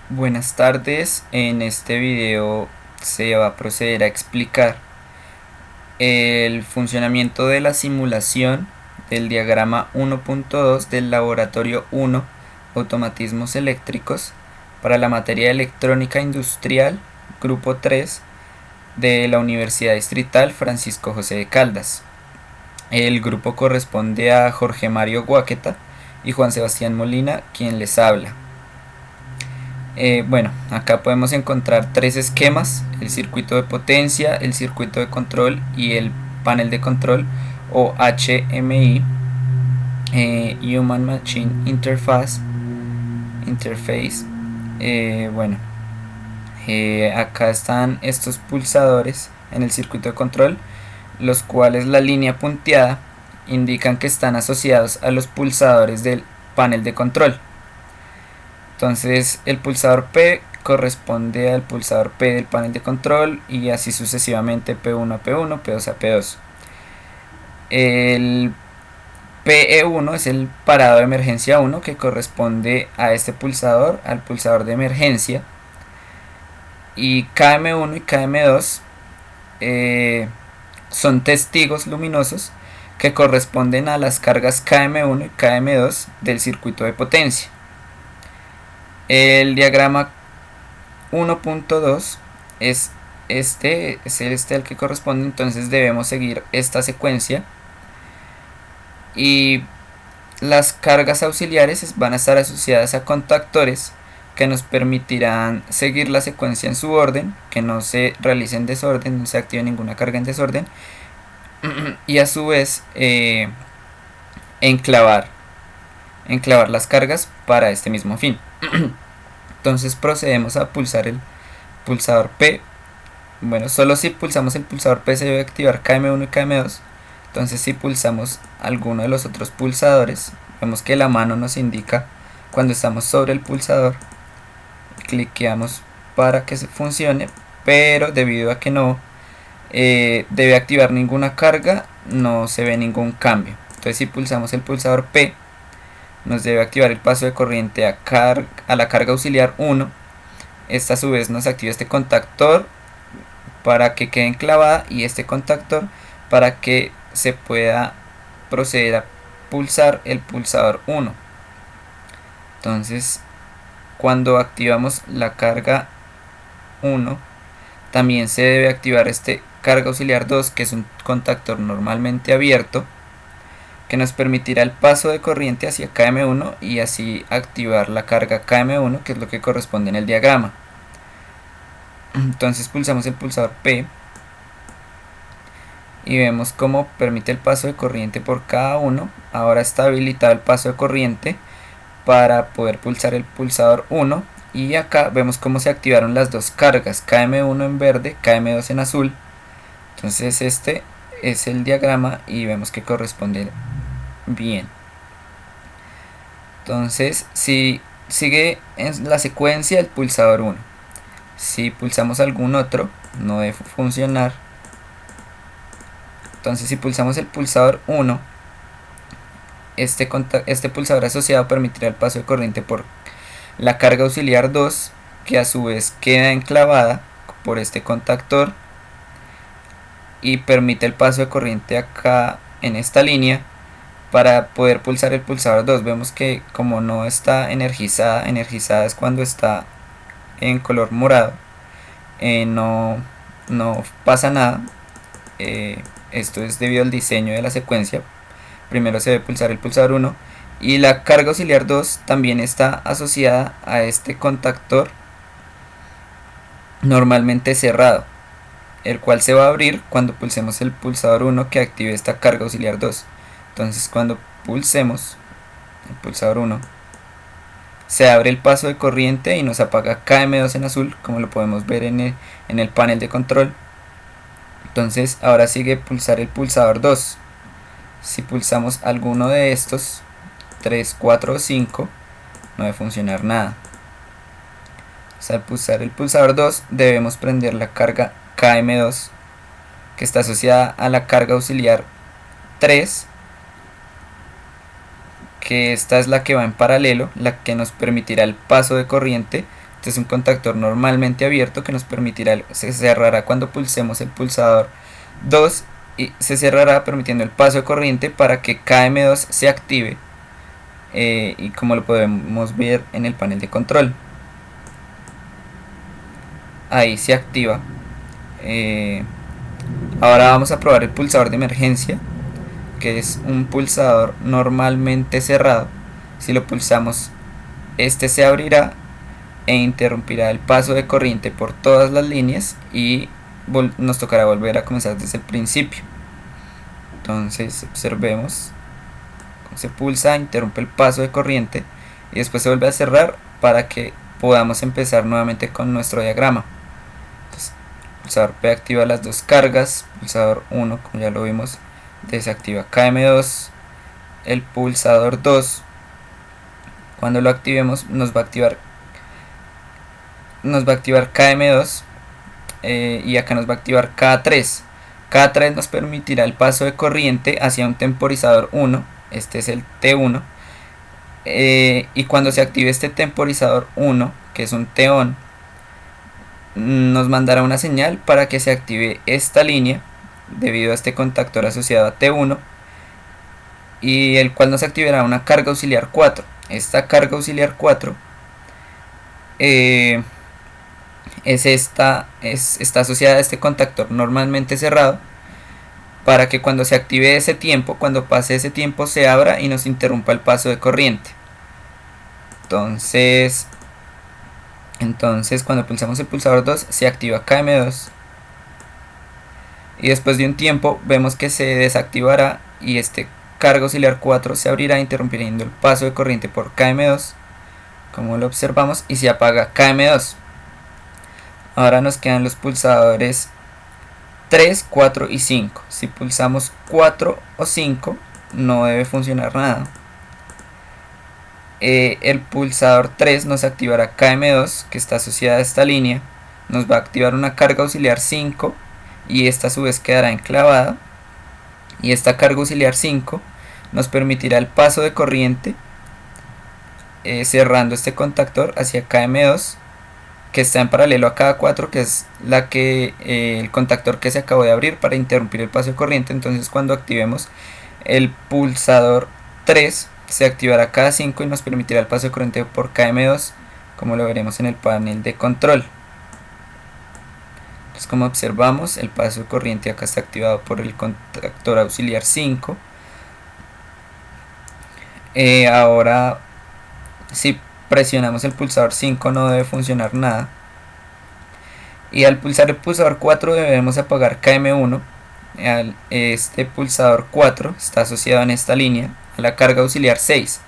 Buenas tardes, en este video se va a proceder a explicar el funcionamiento de la simulación del diagrama 1.2 del laboratorio 1 automatismos eléctricos para la materia de electrónica industrial grupo 3 de la Universidad Distrital Francisco José de Caldas. El grupo corresponde a Jorge Mario Guaqueta y Juan Sebastián Molina, quien les habla. Bueno, acá podemos encontrar tres esquemas: el circuito de potencia, el circuito de control y el panel de control o HMI, Human Machine Interface. Bueno, acá están estos pulsadores en el circuito de control, los cuales la línea punteada indican que están asociados a los pulsadores del panel de control. Entonces el pulsador P corresponde al pulsador P del panel de control y así sucesivamente P1 a P1, P2 a P2. El PE1 es el parado de emergencia 1 que corresponde a este pulsador, al pulsador de emergencia. Y KM1 y KM2 son testigos luminosos que corresponden a las cargas KM1 y KM2 del circuito de potencia. El diagrama 1.2 es este al que corresponde, entonces debemos seguir esta secuencia y las cargas auxiliares van a estar asociadas a contactores que nos permitirán seguir la secuencia en su orden, que no se realice en desorden, no se active ninguna carga en desorden, y a su vez enclavar las cargas para este mismo fin. Entonces procedemos a pulsar el pulsador P. Bueno, solo si pulsamos el pulsador P se debe activar KM1 y KM2. Entonces si pulsamos alguno de los otros pulsadores, vemos que la mano nos indica cuando estamos sobre el pulsador. Cliqueamos para que se funcione, pero debido a que no debe activar ninguna carga, no se ve ningún cambio. Entonces si pulsamos el pulsador P, nos debe activar el paso de corriente a la carga auxiliar 1. Esta a su vez nos activa este contactor para que quede enclavada y este contactor para que se pueda proceder a pulsar el pulsador 1. Entonces cuando activamos la carga 1 también se debe activar este carga auxiliar 2, que es un contactor normalmente abierto, que nos permitirá el paso de corriente hacia KM1 y así activar la carga KM1, que es lo que corresponde en el diagrama. Entonces pulsamos el pulsador P y vemos cómo permite el paso de corriente por cada uno. Ahora está habilitado el paso de corriente para poder pulsar el pulsador 1 y acá vemos cómo se activaron las dos cargas, KM1 en verde, KM2 en azul. Entonces este es el diagrama y vemos que corresponde bien. Entonces si sigue en la secuencia el pulsador 1, si pulsamos algún otro no debe funcionar. Entonces si pulsamos el pulsador 1, este pulsador asociado permitirá el paso de corriente por la carga auxiliar 2, que a su vez queda enclavada por este contactor y permite el paso de corriente acá en esta línea para poder pulsar el pulsador 2. Vemos que como no está energizada es cuando está en color morado, no pasa nada. Esto es debido al diseño de la secuencia. Primero se debe pulsar el pulsador 1 y la carga auxiliar 2 también está asociada a este contactor normalmente cerrado, el cual se va a abrir cuando pulsemos el pulsador 1 que active esta carga auxiliar 2. Entonces cuando pulsemos el pulsador 1 se abre el paso de corriente y nos apaga KM2 en azul, como lo podemos ver en el panel de control. Entonces ahora sigue pulsar el pulsador 2. Si pulsamos alguno de estos 3, 4 o 5 no debe funcionar nada. Al pulsar el pulsador 2 debemos prender la carga KM2, que está asociada a la carga auxiliar 3, que esta es la que va en paralelo, la que nos permitirá el paso de corriente. Este es un contactor normalmente abierto que nos permitirá, se cerrará cuando pulsemos el pulsador 2 y se cerrará permitiendo el paso de corriente para que KM2 se active, y como lo podemos ver en el panel de control, ahí se activa. Ahora vamos a probar el pulsador de emergencia, que es un pulsador normalmente cerrado. Si lo pulsamos, este se abrirá e interrumpirá el paso de corriente por todas las líneas y nos tocará volver a comenzar desde el principio. Entonces observemos cómo se pulsa, interrumpe el paso de corriente y después se vuelve a cerrar para que podamos empezar nuevamente con nuestro diagrama. Entonces, pulsador P activa las dos cargas, pulsador 1, como ya lo vimos, desactiva KM2, el pulsador 2, cuando lo activemos nos va a activar KM2, y acá nos va a activar K3. K3 nos permitirá el paso de corriente hacia un temporizador 1, este es el T1, y cuando se active este temporizador 1, que es un T-on, nos mandará una señal para que se active esta línea debido a este contactor asociado a T1, y el cual nos activará una carga auxiliar 4. Esta carga auxiliar 4 está asociada a este contactor normalmente cerrado para que cuando se active ese tiempo, cuando pase ese tiempo, se abra y nos interrumpa el paso de corriente. Entonces cuando pulsamos el pulsador 2 se activa KM2 y después de un tiempo vemos que se desactivará y este carga auxiliar 4 se abrirá interrumpiendo el paso de corriente por KM2, como lo observamos, y se apaga KM2. Ahora nos quedan los pulsadores 3, 4 y 5. Si pulsamos 4 o 5 no debe funcionar nada. El pulsador 3 nos activará KM2, que está asociada a esta línea, nos va a activar una carga auxiliar 5 y esta a su vez quedará enclavada, y esta carga auxiliar 5 nos permitirá el paso de corriente, cerrando este contactor hacia KM2, que está en paralelo a K4, que es el contactor que se acabó de abrir para interrumpir el paso de corriente. Entonces cuando activemos el pulsador 3 se activará K5 y nos permitirá el paso de corriente por KM2, como lo veremos en el panel de control. Entonces, como observamos, el paso de corriente acá está activado por el contactor auxiliar 5. Ahora, si presionamos el pulsador 5 no debe funcionar nada, y al pulsar el pulsador 4 debemos apagar KM1. Este pulsador 4 está asociado en esta línea a la carga auxiliar 6.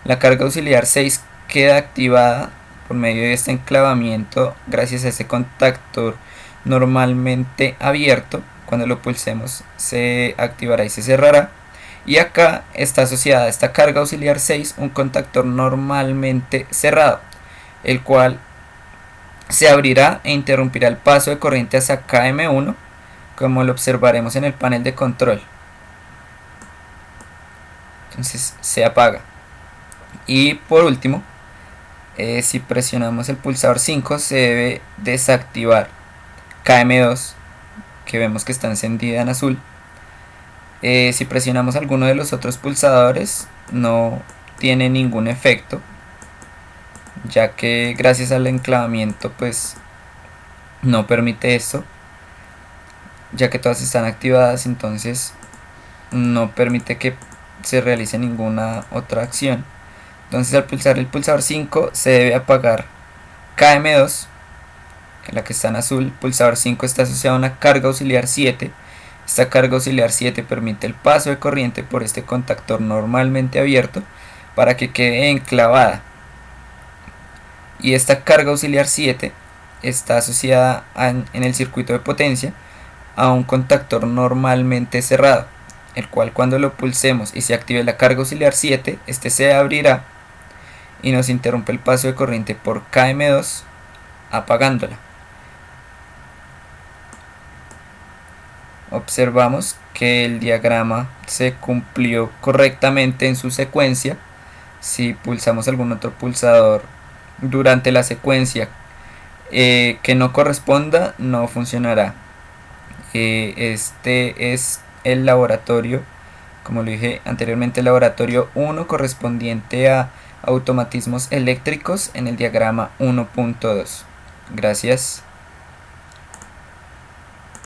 La carga auxiliar 6 queda activada por medio de este enclavamiento gracias a este contactor normalmente abierto. Cuando lo pulsemos se activará y se cerrará, y acá está asociada a esta carga auxiliar 6 un contactor normalmente cerrado, el cual se abrirá e interrumpirá el paso de corriente hacia KM1, como lo observaremos en el panel de control. Entonces se apaga. Y por último, si presionamos el pulsador 5 se debe desactivar KM2, que vemos que está encendida en azul. Si presionamos alguno de los otros pulsadores no tiene ningún efecto, ya que gracias al enclavamiento pues no permite esto, ya que todas están activadas, entonces no permite que se realice ninguna otra acción. Entonces al pulsar el pulsador 5 se debe apagar KM2, la que está en azul. El pulsador 5 está asociado a una carga auxiliar 7. Esta carga auxiliar 7 permite el paso de corriente por este contactor normalmente abierto para que quede enclavada, y esta carga auxiliar 7 está asociada en el circuito de potencia a un contactor normalmente cerrado, el cual cuando lo pulsemos y se active la carga auxiliar 7, este se abrirá y nos interrumpe el paso de corriente por KM2 apagándola. Observamos que el diagrama se cumplió correctamente en su secuencia. Si pulsamos algún otro pulsador durante la secuencia que no corresponda no funcionará. Este es el laboratorio, como lo dije anteriormente, el laboratorio 1 correspondiente a automatismos eléctricos en el diagrama 1.2. Gracias.